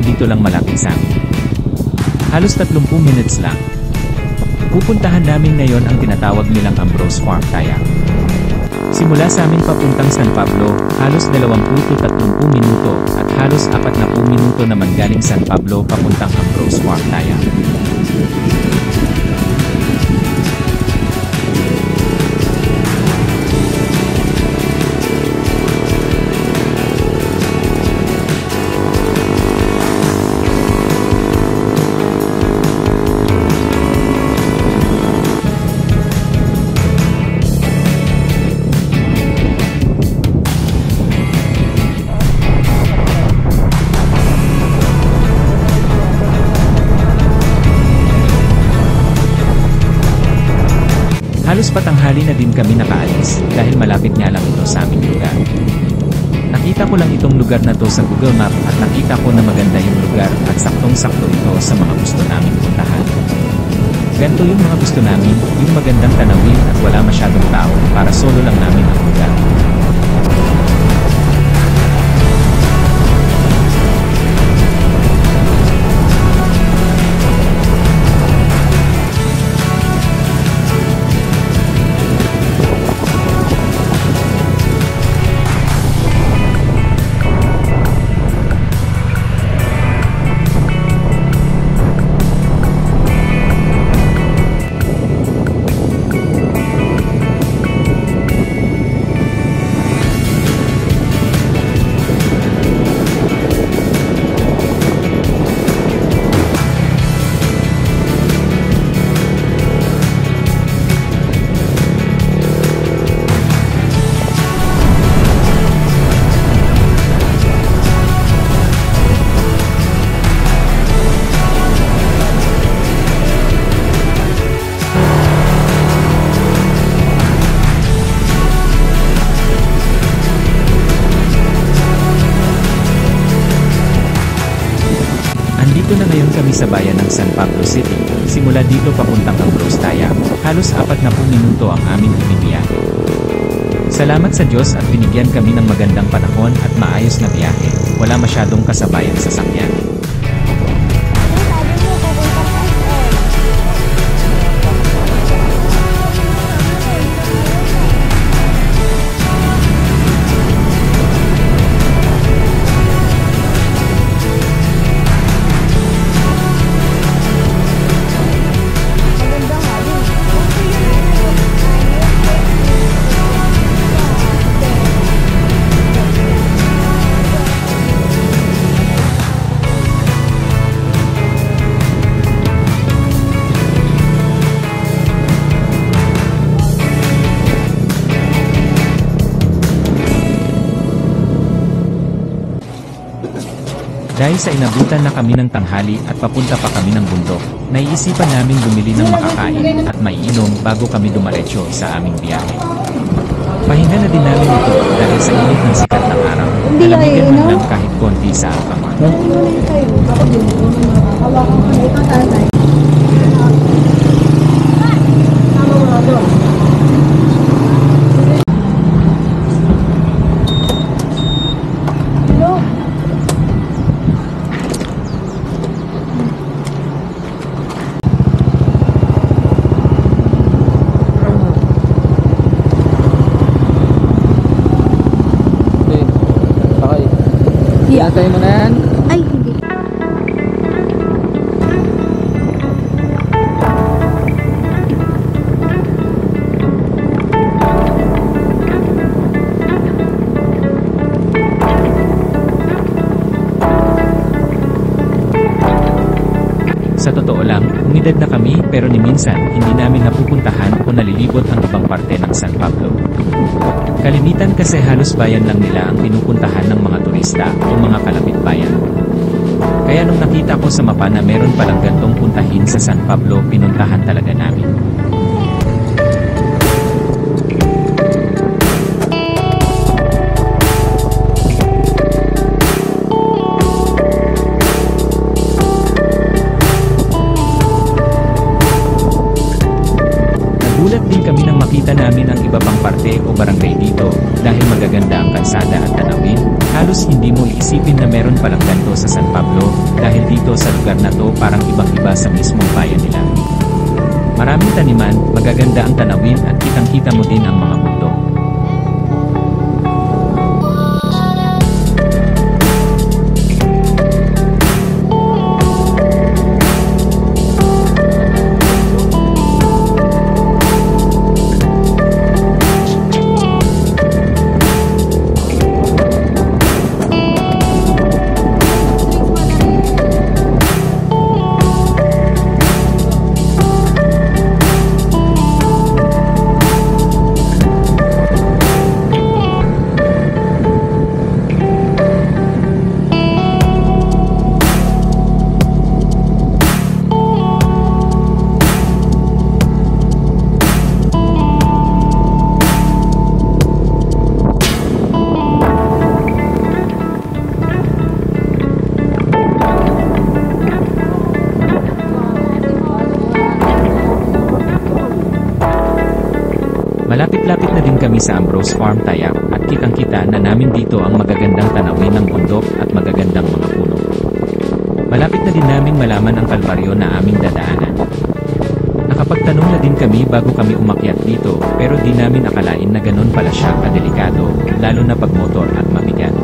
dito lang malapit sa amin. Halos 30 minutes lang. Pupuntahan namin ngayon ang tinatawag nilang Ambrose Farm Kayak. Simula sa amin papuntang San Pablo, halos 20 to 30 minuto, at halos 40 minuto naman galing San Pablo papuntang Ambrose Farm Kayak. Halos patanghali na din kami nakaalis, dahil malapit nga lang ito sa aming lugar. Nakita ko lang itong lugar na to sa Google Map at nakita ko na maganda yung lugar at saktong-sakto ito sa mga gusto namin puntahan. Ganito yung mga gusto namin, yung magandang tanawin at wala masyadong tao, para solo lang namin ang lugar. Andito na ngayon kami sa bayan ng San Pablo City. Simula dito papuntang Ambrose Kayak, halos 40 minuto ang aming binibiyahe. Salamat sa Diyos at binigyan kami ng magandang panahon at maayos na biyahe. Wala masyadong kasabayan sa sakyan. Dahil sa inabutan na kami ng tanghali at papunta pa kami ng bundok, naiisipan namin bumili ng makakain at maiinom bago kami dumaretso sa aming biyahe. Pahinga na din namin ito dahil sa init ng sikat ng araw, nalamigan man lang kahit konti sa kamay. Tayo mo na yan? Ay, hindi. Sa totoo lang, umidad na kami pero ni minsan hindi namin napupuntahan o nalilibot ang ibang parte ng San Pablo. Kalimitan kasi halos bayan lang nila ang pinupuntahan ng mga turista o mga kalapit bayan. Kaya nung nakita ko sa mapa na meron palang gantong puntahin sa San Pablo, pinuntahan talaga namin. Nagulat din kami nang makita namin ang iba pang parte o barangay dito dito, dahil magaganda ang kalsada at tanawin, halos hindi mo iisipin na meron palang ganito sa San Pablo, dahil dito sa lugar na to parang ibang-iba sa mismong bayan nila. Maraming taniman, magaganda ang tanawin at kitang-kita mo din ang mga bundok. Malapit-lapit na din kami sa Ambrose Farm Tayak at kitang-kita na namin dito ang magagandang tanawin ng bundok at magagandang mga puno. Malapit na din naming malaman ang kalbaryo na aming dadaanan. Nakapagtanong na din kami bago kami umakyat dito, pero di namin akalain na ganon pala siya kadelikado, lalo na pag motor at mabigat.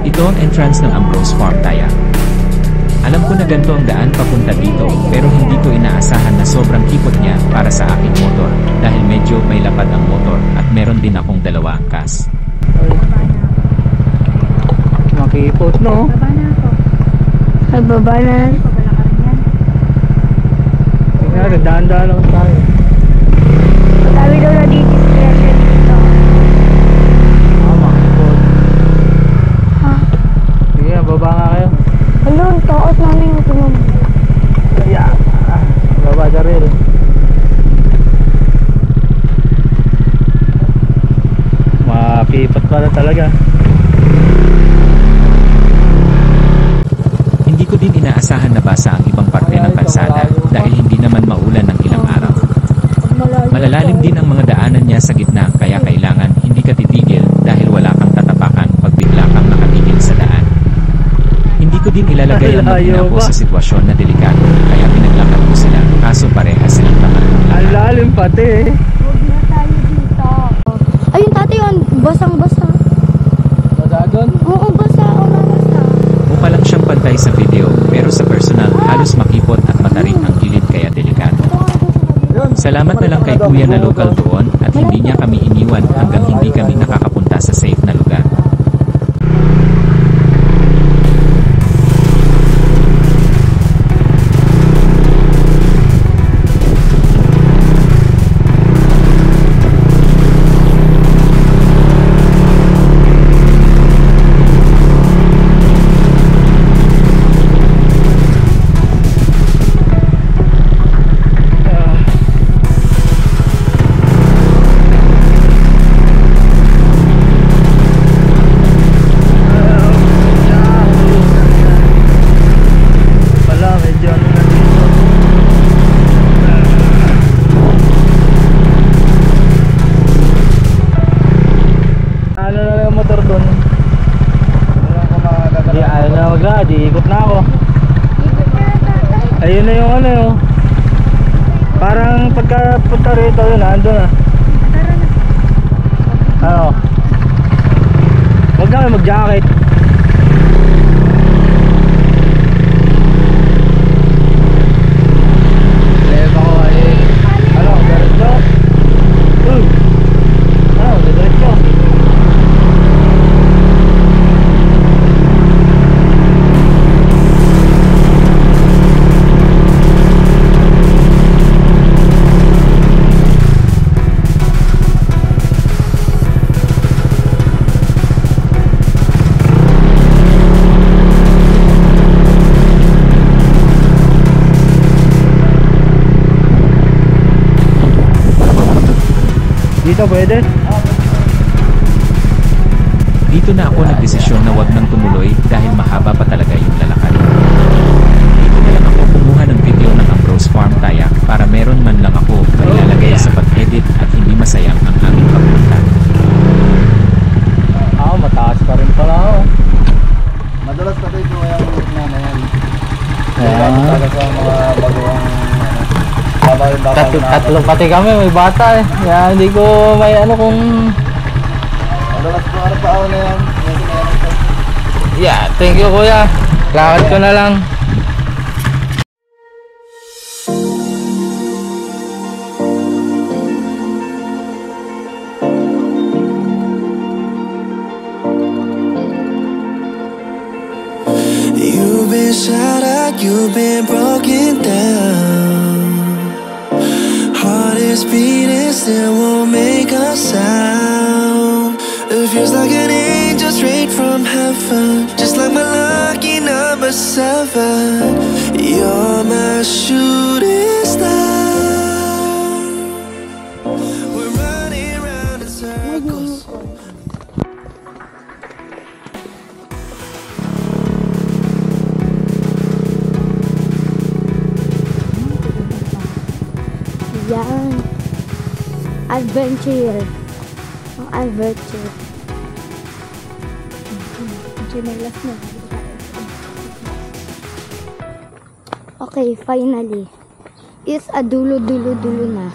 Ito ang entrance ng Ambrose Farm Tayak. Alam ko na ganito ang daan papunta dito, pero hindi ko inaasahan na sobrang kipot niya para sa aking motor, dahil medyo may lapad ang motor at meron din akong dalawa angkas. Makipot, no? Baba na ako. Ay, baba na. Tingnan, dahan-dahan lang tayo. Sabi daw na di-discretion dito. Makipot. Ha? Sige, baba nga kayo. Hello, taos namin yung tinom. Yeah. Baba sa rail. Makipot pala talaga. Hindi ko din inaasahan na basa ang ibang parte ng kalsada, dahil hindi naman maulan ng ilang araw. Malalalim din ang mga daanan niya sa gitna, kaya kailangan hindi ka titigil dahil wala kang tatapakan pag bigla kang nakatigil sa daan. Hindi ko din ilalagay ang mag-ina ko sa sitwasyon na delikado, kaya pinaglakad ko sila, kaso parehas silang tama. Ang lalim pati eh. Huwag na tayo dito. Ayun, tati yun. Basang-basa. Basa doon? Oo, basa. Oo, basa. Mukha lang siyang pantay sa video, pero sa personal, halos makipot at matarik ang gilid kaya delikado. Salamat na lang kay kuya na local doon at hindi niya kami iniwan hanggang hindi kami nakakapunta sa safe na lugar. Ikot na ako. Ayun na yung ano yun. Parang pagka rito yun, ando na. Ano? Huwag na kayo mag-jacket. Dito pwede? Dito na ako nagdesisyon na wag nang tumuloy dahil mahaba pa talaga yung lalakad. Dito na lang ako kumuha ng video ng Ambrose Farm Kayak para meron man lang ako mailalagay sa pag-edit at hindi masayang ang aming pagpunta. Mataas pa rin pala ako. Madalas pa dito kaya ang route na yan. Ayan. Talaga sa mga baguang Tatlo pati kami, may bata eh. Kaya hindi ko may ano kung... Madalas po araw-araw na yan. Yeah, thank you kuya. Lakad ko na lang. You've been shattered, you've been broken down. Heart is beating, still won't make a sound. It feels like an angel straight from heaven, just like my lucky number 7. You're my shooting star. We're running round in circles. Yan. Adventure. Ang adventure. Chinelas na. Okay, finally. It's a dulo na.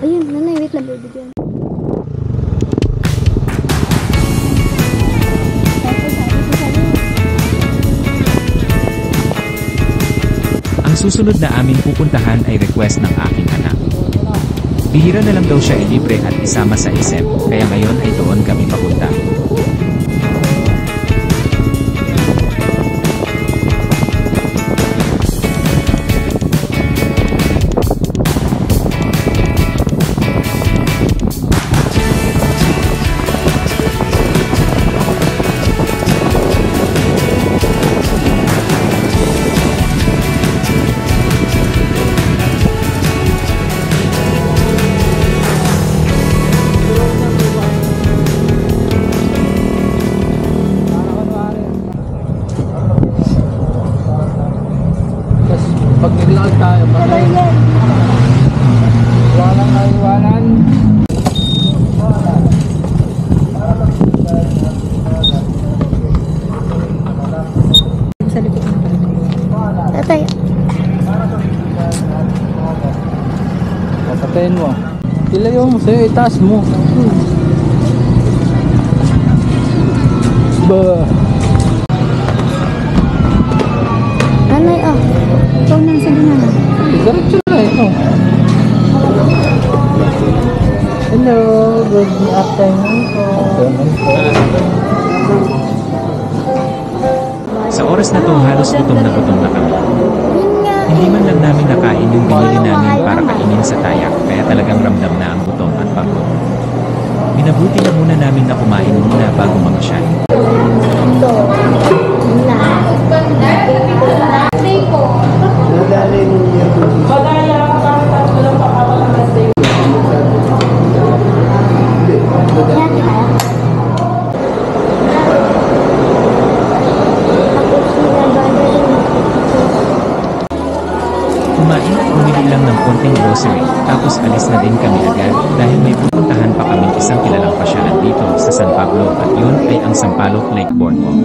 Ayun, nanay, wait lang, baby dyan. Ang susunod na aming pupuntahan ay request ng aking anak. Bihira na lang daw siya ilibre at isama sa SM, kaya ngayon ay doon kami papunta. Pag naglalakad tayo, walang naiwanan. Sa likod ng tatay. Papatayin mo. Ilayo mo sa'yo, itaas mo. Ba. Nanay, oh. Ikaw na sa ginana. Diretso na ito. Hello, good afternoon po. Sa oras na to halos gutom na kami. Yun nga. Hindi man lang namin nakain yung binili namin para kainin sa tayak, kaya talagang ramdam na ang gutom at pagod. Minabuti na muna namin na kumain muna bago mag-shine. Ito. Yun na. Yan, kaya. Kumain at bumili lang ng konting grocery, tapos alis na din kami agad dahil may pupuntahan pa kaming isang kilalang pasyalan dito sa San Pablo at yun ay ang Sampaloc Lake Boardwalk.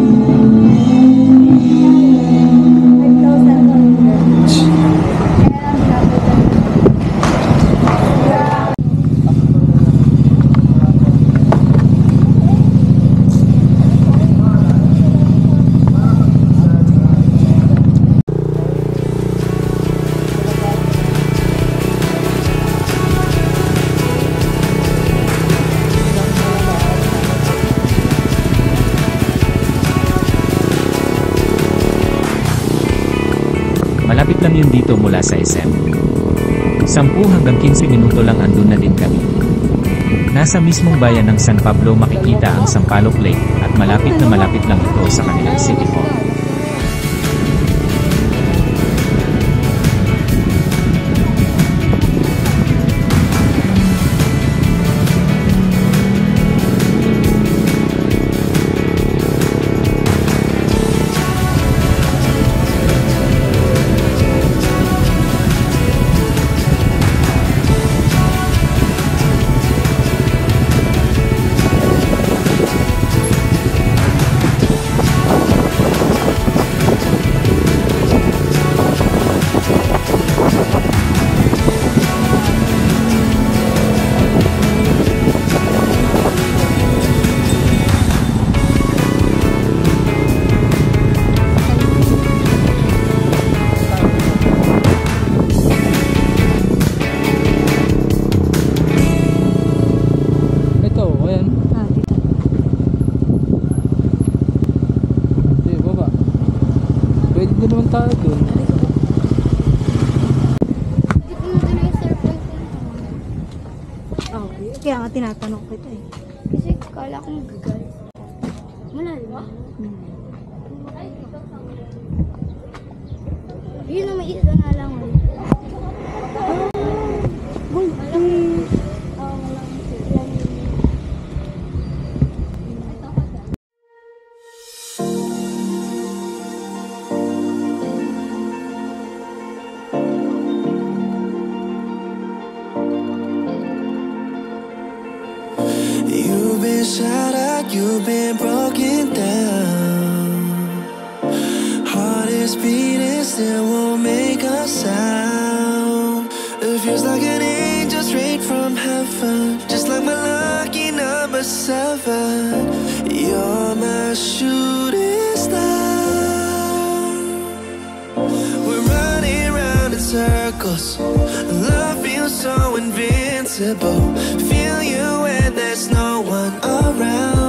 Malapit lang yun dito mula sa SM. 10 hanggang 15 minuto lang andun na din kami. Nasa mismong bayan ng San Pablo makikita ang Sampaloc Lake at malapit lang ito sa kanilang City Hall. tayo dun. Hindi ko madala yung surprise ko. Oh, kaya nga tinatanong kita eh. Kasi kala ko magagalit. Malalim ba? Yun na may isa na lang. Boy, You've been shattered, you've been broken down. Heart is beating, still won't make a sound. It feels like an angel straight from heaven, just like my lucky number 7. You're my shooting star. We're running round in circles. Love feels so invincible. Feel you when there's no one around.